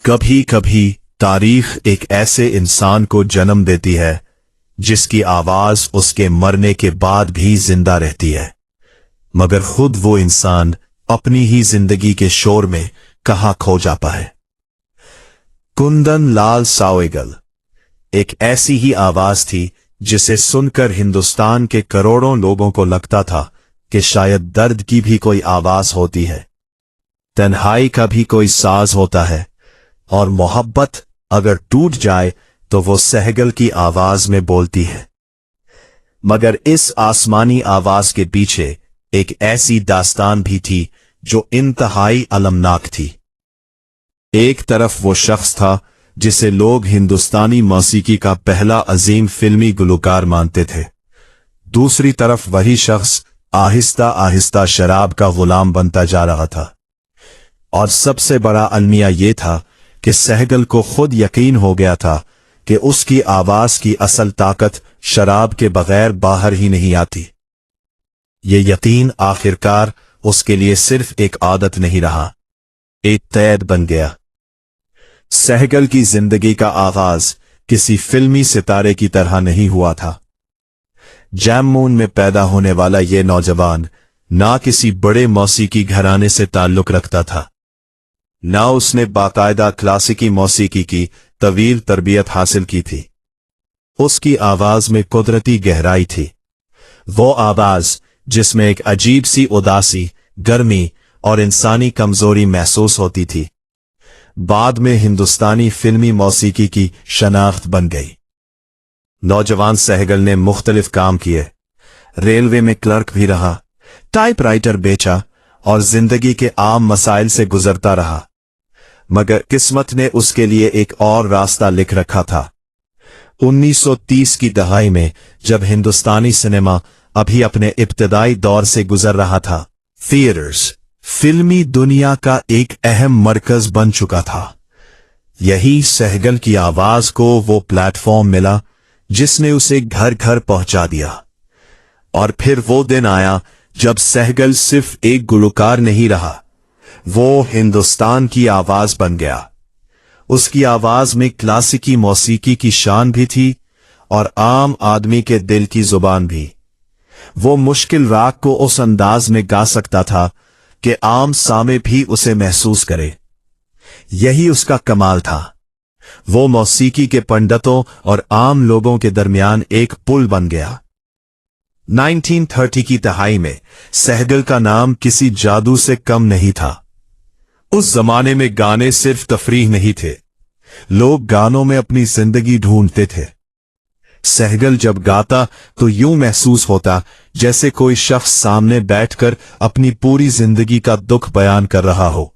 कभी कभी तारीख एक ऐसे इंसान को जन्म देती है जिसकी आवाज उसके मरने के बाद भी जिंदा रहती है, मगर खुद वो इंसान अपनी ही जिंदगी के शोर में कहाँ खो जाता है। कुंदन लाल सावेगल एक ऐसी ही आवाज थी जिसे सुनकर हिंदुस्तान के करोड़ों लोगों को लगता था कि शायद दर्द की भी कोई आवाज होती है, तन्हाई का भी कोई साज होता है, और मोहब्बत अगर टूट जाए तो वो सहगल की आवाज में बोलती है। मगर इस आसमानी आवाज के पीछे एक ऐसी दास्तान भी थी जो इंतहाई अलमनाक थी। एक तरफ वो शख्स था जिसे लोग हिंदुस्तानी मौसीकी का पहला अजीम फिल्मी गुलकार मानते थे, दूसरी तरफ वही शख्स आहिस्ता आहिस्ता शराब का गुलाम बनता जा रहा था। और सबसे बड़ा अलमिया ये था कि सहगल को खुद यकीन हो गया था कि उसकी आवाज की असल ताकत शराब के बगैर बाहर ही नहीं आती। ये यकीन आखिरकार उसके लिए सिर्फ एक आदत नहीं रहा, एक तैद बन गया। सहगल की जिंदगी का आगाज किसी फिल्मी सितारे की तरह नहीं हुआ था। जैमून में पैदा होने वाला ये नौजवान ना किसी बड़े मौसीकी घराने से ताल्लुक रखता था, ना उसने बाकायदा क्लासिकी मौसीकी की तवील तरबियत हासिल की थी। उसकी आवाज में कुदरती गहराई थी, वो आवाज जिसमें एक अजीब सी उदासी, गर्मी और इंसानी कमजोरी महसूस होती थी। बाद में हिंदुस्तानी फिल्मी मौसीकी की शनाख्त बन गई। नौजवान सहगल ने मुख्तलिफ काम किए, रेलवे में क्लर्क भी रहा, टाइपराइटर बेचा और जिंदगी के आम मसाइल से गुजरता रहा। मगर किस्मत ने उसके लिए एक और रास्ता लिख रखा था। 1930 की दहाई में जब हिंदुस्तानी सिनेमा अभी अपने इब्तदाई दौर से गुजर रहा था, थिएटर्स फिल्मी दुनिया का एक अहम मरकज बन चुका था। यही सहगल की आवाज को वो प्लेटफॉर्म मिला जिसने उसे घर घर पहुंचा दिया। और फिर वो दिन आया जब सहगल सिर्फ एक गुलकार नहीं रहा, वो हिंदुस्तान की आवाज बन गया। उसकी आवाज में क्लासिकी मौसीकी की शान भी थी और आम आदमी के दिल की जुबान भी। वो मुश्किल राग को उस अंदाज में गा सकता था कि आम सामे भी उसे महसूस करे। यही उसका कमाल था। वो मौसीकी के पंडितों और आम लोगों के दरमियान एक पुल बन गया। 1930 की दहाई में सहगल का नाम किसी जादू से कम नहीं था। उस जमाने में गाने सिर्फ तफरीह नहीं थे, लोग गानों में अपनी जिंदगी ढूंढते थे। सहगल जब गाता तो यूं महसूस होता जैसे कोई शख्स सामने बैठकर अपनी पूरी जिंदगी का दुख बयान कर रहा हो।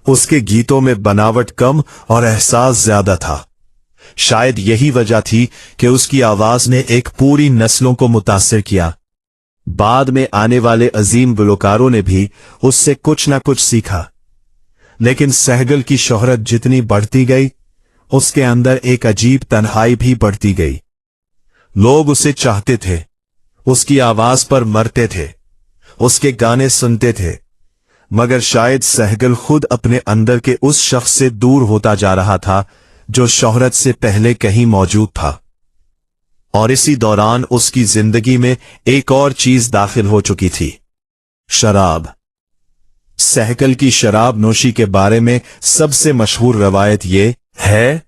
उसके गीतों में बनावट कम और एहसास ज्यादा था। शायद यही वजह थी कि उसकी आवाज ने एक पूरी नस्लों को मुतासिर किया। बाद में आने वाले अजीम गुलकारों ने भी उससे कुछ न कुछ सीखा। लेकिन सहगल की शोहरत जितनी बढ़ती गई, उसके अंदर एक अजीब तन्हाई भी बढ़ती गई। लोग उसे चाहते थे, उसकी आवाज पर मरते थे, उसके गाने सुनते थे, मगर शायद सहगल खुद अपने अंदर के उस शख्स से दूर होता जा रहा था जो शोहरत से पहले कहीं मौजूद था। और इसी दौरान उसकी जिंदगी में एक और चीज दाखिल हो चुकी थी, शराब। सहगल की शराब नोशी के बारे में सबसे मशहूर रवायत ये है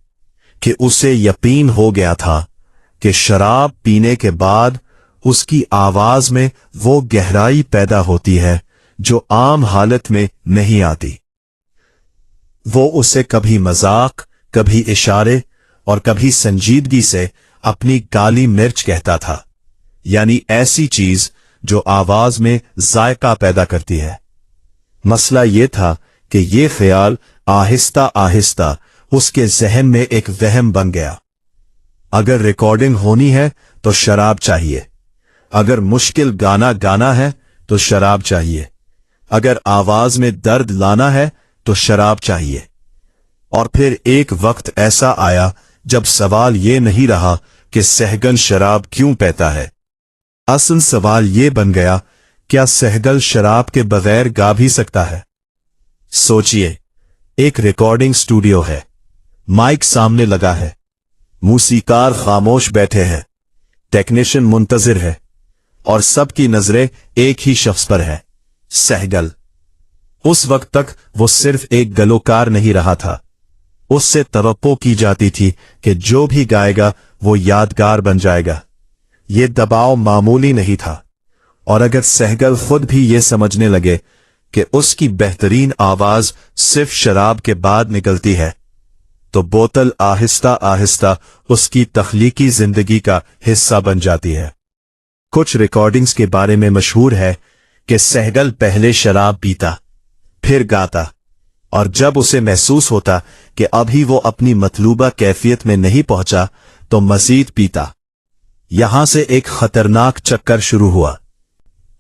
कि उसे यकीन हो गया था कि शराब पीने के बाद उसकी आवाज में वो गहराई पैदा होती है जो आम हालत में नहीं आती। वो उसे कभी मजाक, कभी इशारे और कभी संजीदगी से अपनी काली मिर्च कहता था, यानी ऐसी चीज जो आवाज में जायका पैदा करती है। मसला ये था कि ये ख्याल आहिस्ता आहिस्ता उसके जहन में एक वहम बन गया। अगर रिकॉर्डिंग होनी है तो शराब चाहिए, अगर मुश्किल गाना गाना है तो शराब चाहिए, अगर आवाज में दर्द लाना है तो शराब चाहिए। और फिर एक वक्त ऐसा आया जब सवाल ये नहीं रहा कि सहगल शराब क्यों पीता है। असल सवाल ये बन गया, क्या सहगल शराब के बगैर गा भी सकता है? सोचिए, एक रिकॉर्डिंग स्टूडियो है, माइक सामने लगा है, मूसीकार खामोश बैठे हैं, टेक्नीशियन मुंतजिर है और सबकी नजरें एक ही शख्स पर है, सहगल। उस वक्त तक वो सिर्फ एक गलोकार नहीं रहा था, उससे तवक्को की जाती थी कि जो भी गाएगा वो यादगार बन जाएगा। ये दबाव मामूली नहीं था, और अगर सहगल खुद भी ये समझने लगे कि उसकी बेहतरीन आवाज सिर्फ शराब के बाद निकलती है, तो बोतल आहिस्ता आहिस्ता उसकी तख्लीकी जिंदगी का हिस्सा बन जाती है। कुछ रिकॉर्डिंग्स के बारे में मशहूर है कि सहगल पहले शराब पीता, फिर गाता, और जब उसे महसूस होता कि अभी वो अपनी मतलूबा कैफियत में नहीं पहुंचा तो मजीद पीता। यहां से एक खतरनाक चक्कर शुरू हुआ।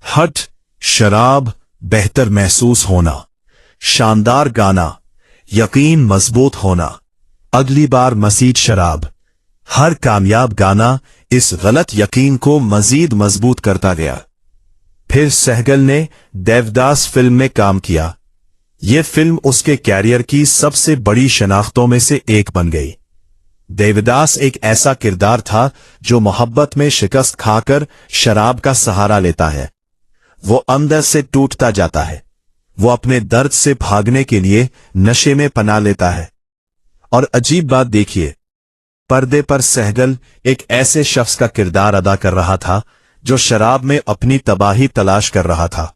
हट, शराब, बेहतर महसूस होना, शानदार गाना, यकीन मजबूत होना, अगली बार मजीद शराब। हर कामयाब गाना इस गलत यकीन को मजीद मजबूत करता गया। फिर सहगल ने देवदास फिल्म में काम किया। यह फिल्म उसके कैरियर की सबसे बड़ी शनाख्तों में से एक बन गई। देवदास एक ऐसा किरदार था जो मोहब्बत में शिकस्त खाकर शराब का सहारा लेता है। वो अंदर से टूटता जाता है, वो अपने दर्द से भागने के लिए नशे में पनाह लेता है। और अजीब बात देखिए, पर्दे पर सहगल एक ऐसे शख्स का किरदार अदा कर रहा था जो शराब में अपनी तबाही तलाश कर रहा था,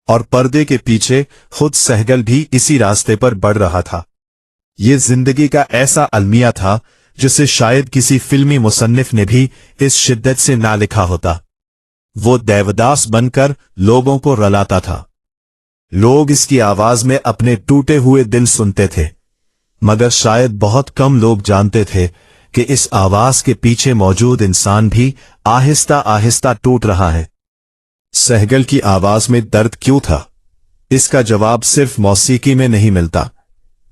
और पर्दे के पीछे खुद सहगल भी इसी रास्ते पर बढ़ रहा था। ये जिंदगी का ऐसा अलमिया था जिसे शायद किसी फिल्मी मुसन्निफ ने भी इस शिद्दत से ना लिखा होता। वो देवदास बनकर लोगों को रुलाता था। लोग इसकी आवाज में अपने टूटे हुए दिल सुनते थे, मगर शायद बहुत कम लोग जानते थे कि इस आवाज के पीछे मौजूद इंसान भी आहिस्ता आहिस्ता टूट रहा है। सहगल की आवाज में दर्द क्यों था? इसका जवाब सिर्फ मौसीकी में नहीं मिलता।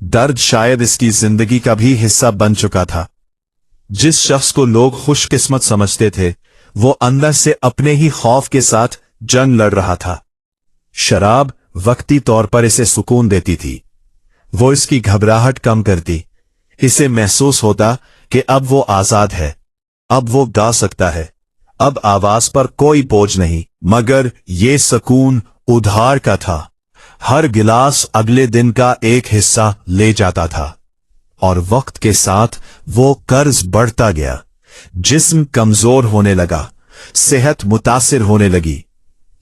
दर्द शायद इसकी जिंदगी का भी हिस्सा बन चुका था। जिस शख्स को लोग खुशकिस्मत समझते थे, वो अंदर से अपने ही खौफ के साथ जंग लड़ रहा था। शराब वक्ती तौर पर इसे सुकून देती थी, वो इसकी घबराहट कम करती। इसे महसूस होता कि अब वो आजाद है, अब वो गा सकता है, अब आवाज पर कोई बोझ नहीं। मगर ये सुकून उधार का था। हर गिलास अगले दिन का एक हिस्सा ले जाता था, और वक्त के साथ वो कर्ज बढ़ता गया। जिस्म कमजोर होने लगा, सेहत मुतासिर होने लगी,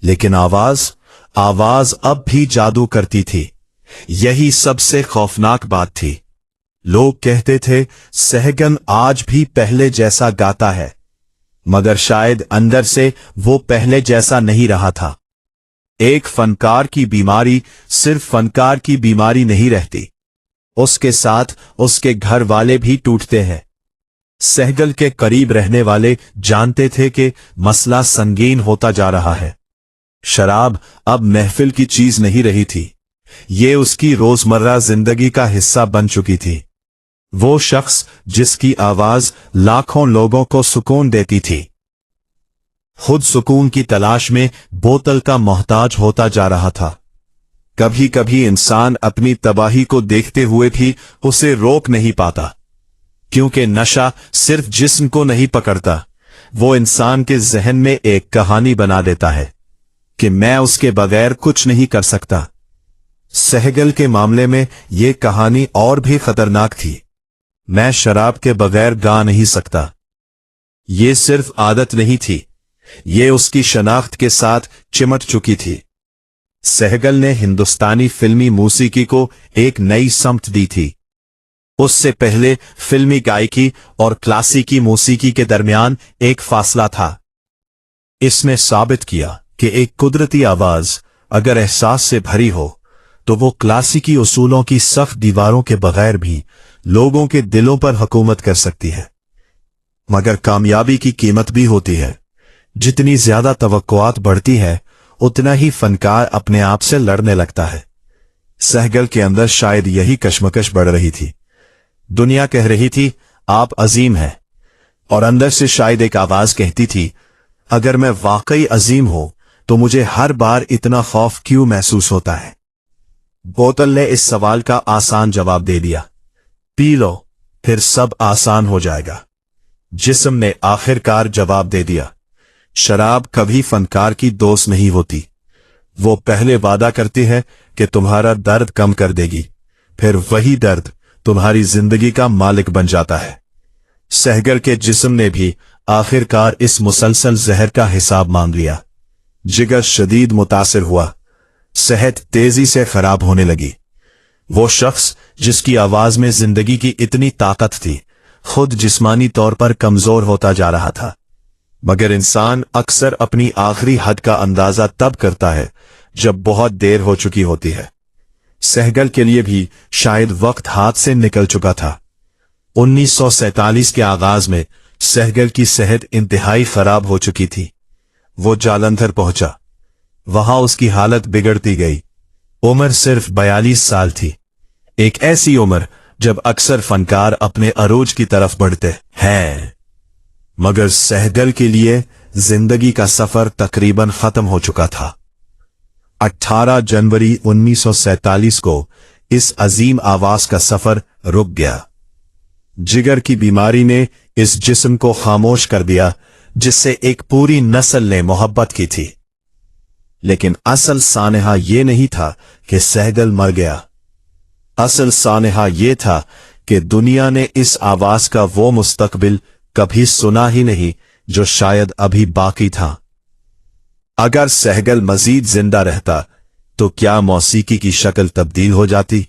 लेकिन आवाज अब भी जादू करती थी। यही सबसे खौफनाक बात थी। लोग कहते थे सहगल आज भी पहले जैसा गाता है, मगर शायद अंदर से वो पहले जैसा नहीं रहा था। एक फनकार की बीमारी सिर्फ फनकार की बीमारी नहीं रहती, उसके साथ उसके घर वाले भी टूटते हैं। सहगल के करीब रहने वाले जानते थे कि मसला संगीन होता जा रहा है। शराब अब महफिल की चीज नहीं रही थी, ये उसकी रोजमर्रा जिंदगी का हिस्सा बन चुकी थी। वो शख्स जिसकी आवाज लाखों लोगों को सुकून देती थी, खुद सुकून की तलाश में बोतल का मोहताज होता जा रहा था। कभी कभी इंसान अपनी तबाही को देखते हुए भी उसे रोक नहीं पाता, क्योंकि नशा सिर्फ जिस्म को नहीं पकड़ता, वो इंसान के जहन में एक कहानी बना देता है कि मैं उसके बगैर कुछ नहीं कर सकता। सहगल के मामले में ये कहानी और भी खतरनाक थी। मैं शराब के बगैर गा नहीं सकता। ये सिर्फ आदत नहीं थी, ये उसकी शनाख्त के साथ चिमट चुकी थी। सहगल ने हिंदुस्तानी फिल्मी मौसीकी को एक नई समत दी थी। उससे पहले फिल्मी गायकी और क्लासिकी मौसीकी के दरमियान एक फासला था। इसने साबित किया कि एक कुदरती आवाज अगर एहसास से भरी हो तो वो क्लासिकी उसूलों की सख्त दीवारों के बगैर भी लोगों के दिलों पर हुकूमत कर सकती है। मगर कामयाबी की कीमत भी होती है। जितनी ज्यादा तवक्कुआत बढ़ती है, उतना ही फनकार अपने आप से लड़ने लगता है। सहगल के अंदर शायद यही कशमकश बढ़ रही थी। दुनिया कह रही थी आप अजीम हैं, और अंदर से शायद एक आवाज कहती थी अगर मैं वाकई अजीम हूं तो मुझे हर बार इतना खौफ क्यों महसूस होता है। बोतल ने इस सवाल का आसान जवाब दे दिया, पी लो, फिर सब आसान हो जाएगा। जिस्म ने आखिरकार जवाब दे दिया, शराब कभी फनकार की दोस्त नहीं होती। वो पहले वादा करती है कि तुम्हारा दर्द कम कर देगी, फिर वही दर्द तुम्हारी जिंदगी का मालिक बन जाता है। सहगल के जिस्म ने भी आखिरकार इस मुसलसल जहर का हिसाब मांग लिया। जिगर शदीद मुतासिर हुआ, सेहत तेजी से खराब होने लगी। वो शख्स जिसकी आवाज में जिंदगी की इतनी ताकत थी, खुद जिस्मानी तौर पर कमजोर होता जा रहा था। मगर इंसान अक्सर अपनी आखिरी हद का अंदाजा तब करता है जब बहुत देर हो चुकी होती है। सहगल के लिए भी शायद वक्त हाथ से निकल चुका था। 1947 के आगाज में सहगल की सेहत इंतहाई खराब हो चुकी थी। वो जालंधर पहुंचा। वहां उसकी हालत बिगड़ती गई। उम्र सिर्फ 42 साल थी, एक ऐसी उम्र जब अक्सर फनकार अपने अरूज की तरफ बढ़ते हैं। मगर सहगल के लिए जिंदगी का सफर तकरीबन खत्म हो चुका था। 18 जनवरी 1947 को इस अजीम आवाज का सफर रुक गया। जिगर की बीमारी ने इस जिस्म को खामोश कर दिया जिससे एक पूरी नस्ल ने मोहब्बत की थी। लेकिन असल सानेहा ये नहीं था कि सहगल मर गया। असल सानेहा ये था कि दुनिया ने इस आवाज का वो मुस्तकबिल कभी सुना ही नहीं जो शायद अभी बाकी था। अगर सहगल मजीद जिंदा रहता तो क्या मौसीकी की शक्ल तब्दील हो जाती?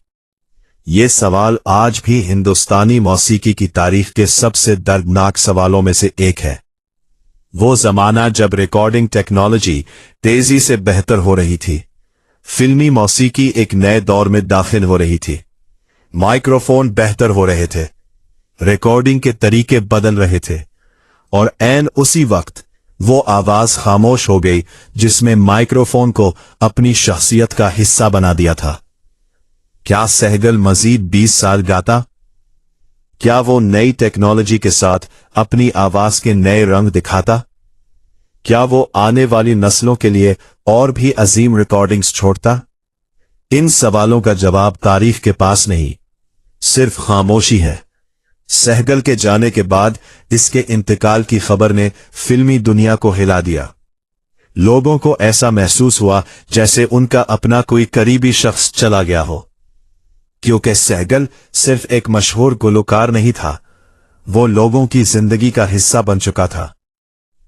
ये सवाल आज भी हिंदुस्तानी मौसीकी की तारीख के सबसे दर्दनाक सवालों में से एक है। वो जमाना जब रिकॉर्डिंग टेक्नोलॉजी तेजी से बेहतर हो रही थी, फिल्मी मौसीकी एक नए दौर में दाखिल हो रही थी, माइक्रोफोन बेहतर हो रहे थे, रिकॉर्डिंग के तरीके बदल रहे थे, और ऐन उसी वक्त वो आवाज खामोश हो गई जिसमें माइक्रोफोन को अपनी शख्सियत का हिस्सा बना दिया था। क्या सहगल मजीद 20 साल गाता? क्या वो नई टेक्नोलॉजी के साथ अपनी आवाज के नए रंग दिखाता? क्या वो आने वाली नस्लों के लिए और भी अजीम रिकॉर्डिंग्स छोड़ता? इन सवालों का जवाब तारीख के पास नहीं, सिर्फ खामोशी है। सहगल के जाने के बाद इसके इंतकाल की खबर ने फिल्मी दुनिया को हिला दिया। लोगों को ऐसा महसूस हुआ जैसे उनका अपना कोई करीबी शख्स चला गया हो। क्योंकि सहगल सिर्फ एक मशहूर गुलकार नहीं था, वो लोगों की जिंदगी का हिस्सा बन चुका था।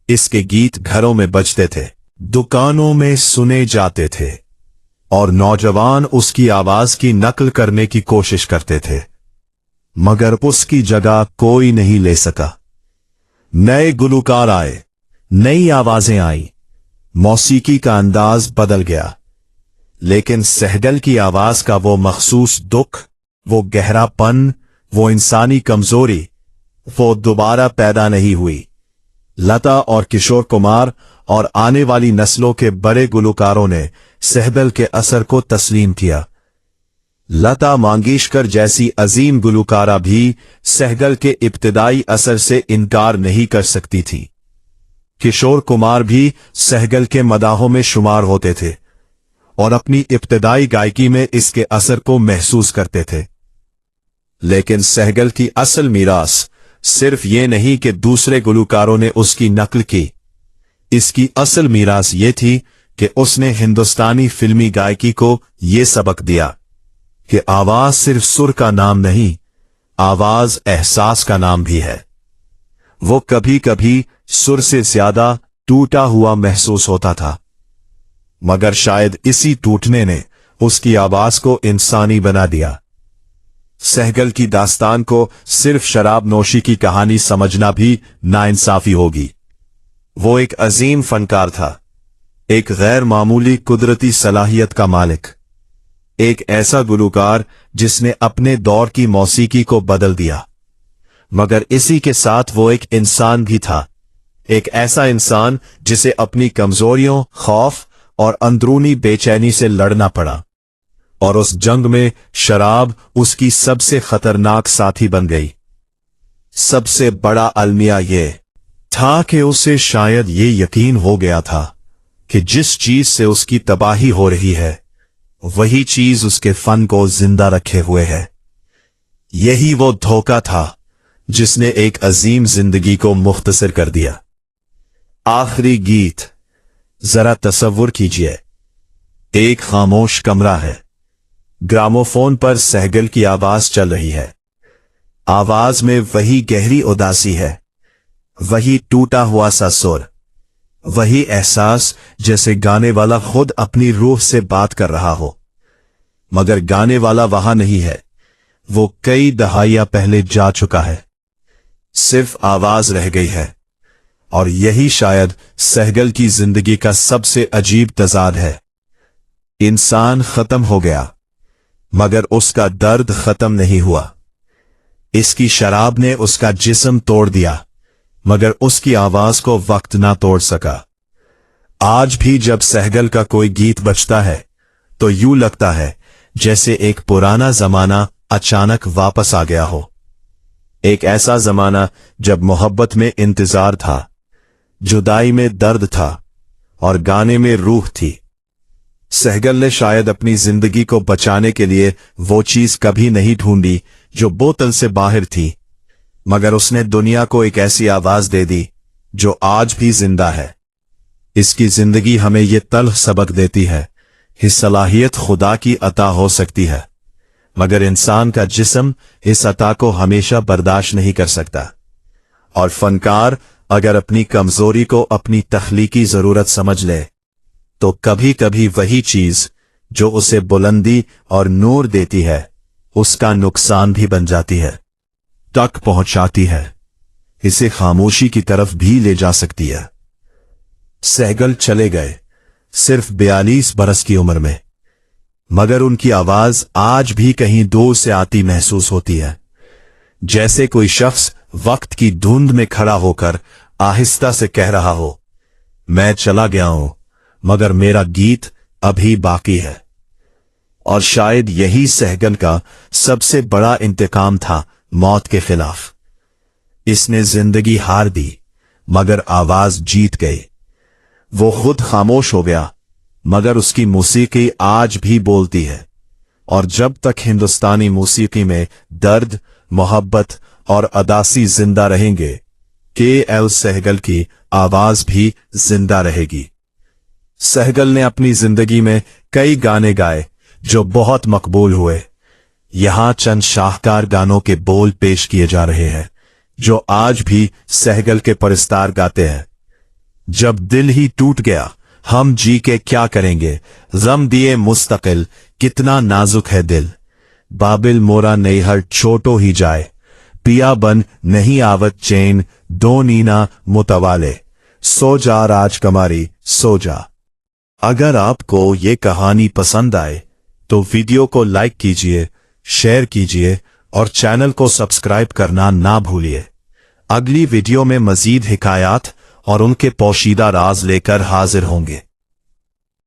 इसके गीत घरों में बजते थे, दुकानों में सुने जाते थे, और नौजवान उसकी आवाज की नकल करने की कोशिश करते थे, मगर उसकी जगह कोई नहीं ले सका। नए गुलकार आए, नई आवाजें आई, मौसीकी का अंदाज बदल गया, लेकिन सहगल की आवाज का वो मखसूस दुख, वो गहरापन, वो इंसानी कमजोरी, वो दोबारा पैदा नहीं हुई। लता और किशोर कुमार और आने वाली नस्लों के बड़े गुलकारों ने सहगल के असर को तस्लीम किया। लता मंगेशकर जैसी अजीम गुलकारा भी सहगल के इब्तिदाई असर से इनकार नहीं कर सकती थी। किशोर कुमार भी सहगल के मदाहों में शुमार होते थे और अपनी इब्तिदाई गायकी में इसके असर को महसूस करते थे। लेकिन सहगल की असल मीरास सिर्फ ये नहीं कि दूसरे गुलकारों ने उसकी नकल की, इसकी असल मीरास ये थी कि उसने हिंदुस्तानी फिल्मी गायकी को ये सबक दिया कि आवाज सिर्फ सुर का नाम नहीं, आवाज एहसास का नाम भी है। वो कभी कभी सुर से ज्यादा टूटा हुआ महसूस होता था, मगर शायद इसी टूटने ने उसकी आवाज को इंसानी बना दिया। सहगल की दास्तान को सिर्फ शराब नोशी की कहानी समझना भी नाइंसाफी होगी। वो एक अजीम फनकार था, एक गैर मामूली कुदरती सलाहियत का मालिक, एक ऐसा गुलकार जिसने अपने दौर की मौसीकी को बदल दिया। मगर इसी के साथ वो एक इंसान भी था, एक ऐसा इंसान जिसे अपनी कमजोरियों, खौफ और अंदरूनी बेचैनी से लड़ना पड़ा, और उस जंग में शराब उसकी सबसे खतरनाक साथी बन गई। सबसे बड़ा अलमिया ये था कि उसे शायद ये यकीन हो गया था कि जिस चीज से उसकी तबाही हो रही है वही चीज उसके फन को जिंदा रखे हुए है। यही वो धोखा था जिसने एक अजीम जिंदगी को मुख्तसर कर दिया। आखिरी गीत। जरा तसव्वुर कीजिए, एक खामोश कमरा है, ग्रामोफोन पर सहगल की आवाज चल रही है। आवाज में वही गहरी उदासी है, वही टूटा हुआ सा सुर, वही एहसास जैसे गाने वाला खुद अपनी रूह से बात कर रहा हो। मगर गाने वाला वहां नहीं है, वो कई दहाइयां पहले जा चुका है। सिर्फ आवाज रह गई है, और यही शायद सहगल की जिंदगी का सबसे अजीब तजाद है। इंसान खत्म हो गया, मगर उसका दर्द खत्म नहीं हुआ। इसकी शराब ने उसका जिस्म तोड़ दिया, मगर उसकी आवाज को वक्त ना तोड़ सका। आज भी जब सहगल का कोई गीत बजता है तो यूं लगता है जैसे एक पुराना जमाना अचानक वापस आ गया हो। एक ऐसा जमाना जब मोहब्बत में इंतजार था, जुदाई में दर्द था, और गाने में रूह थी। सहगल ने शायद अपनी जिंदगी को बचाने के लिए वो चीज कभी नहीं ढूंढी जो बोतल से बाहर थी, मगर उसने दुनिया को एक ऐसी आवाज दे दी जो आज भी जिंदा है। इसकी जिंदगी हमें ये तल्ख सबक देती है कि सलाहियत खुदा की अता हो सकती है, मगर इंसान का जिस्म इस अता को हमेशा बर्दाश्त नहीं कर सकता। और फनकार अगर अपनी कमजोरी को अपनी तख्लीकी जरूरत समझ ले तो कभी कभी वही चीज जो उसे बुलंदी और नूर देती है उसका नुकसान भी बन जाती है, तक पहुंचाती है, इसे खामोशी की तरफ भी ले जा सकती है। सहगल चले गए सिर्फ 42 बरस की उम्र में, मगर उनकी आवाज आज भी कहीं दूर से आती महसूस होती है, जैसे कोई शख्स वक्त की धुंध में खड़ा होकर आहिस्ता से कह रहा हो, मैं चला गया हूं मगर मेरा गीत अभी बाकी है। और शायद यही सहगल का सबसे बड़ा इंतकाम था मौत के खिलाफ। इसने जिंदगी हार दी मगर आवाज जीत गई। वो खुद खामोश हो गया मगर उसकी मौसीकी आज भी बोलती है। और जब तक हिंदुस्तानी मौसीकी में दर्द, मोहब्बत और अदासी जिंदा रहेंगे, के.एल. सहगल की आवाज भी जिंदा रहेगी। सहगल ने अपनी जिंदगी में कई गाने गाए जो बहुत मकबूल हुए। यहां चंद शाहकार गानों के बोल पेश किए जा रहे हैं जो आज भी सहगल के परिस्तार गाते हैं। जब दिल ही टूट गया हम जी के क्या करेंगे, गम दिए मुस्तकिल कितना नाजुक है दिल, बाबिल मोरा नैहर छोटो ही जाए, पिया बन नहीं आवत चैन दो नीना मुतवाले, सो जा राजकुमारी सो जा। अगर आपको ये कहानी पसंद आए तो वीडियो को लाइक कीजिए, शेयर कीजिए और चैनल को सब्सक्राइब करना ना भूलिए। अगली वीडियो में मजीद हिकायात और उनके पोशीदा राज लेकर हाजिर होंगे।